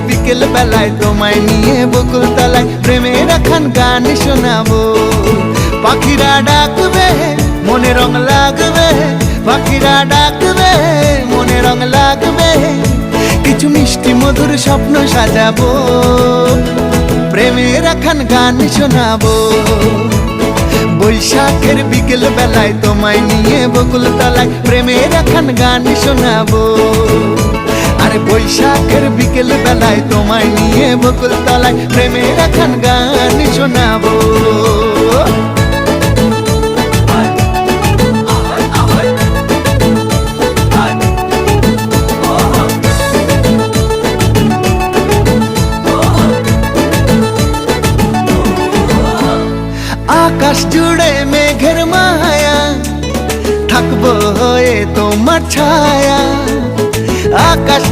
বিকেল বেলায় তোমায় নিয়ে বকুল তলায় প্রেমের একখান গান শোনাবো। পাখিরা ডাকবে মনে রং লাগবে, পাখিরা ডাকবে মনে রং লাগবে, কিছু মিষ্টি মধুর স্বপ্ন সাজাবো, প্রেমের একখান গান শোনাবো। বৈশাখের বিকেল বেলায় তোমায় নিয়ে বকুল তলায় প্রেমের একখান গান শোনাবো। আরে বৈশাখের বিকেল বেলায় তোমায় নিয়ে বকুল তলায় প্রেমের একখান গান শোনাবো। আকাশ জুড়ে মেঘের মায়া, থাকবো হয়ে তোমার ছায়া। আকাশ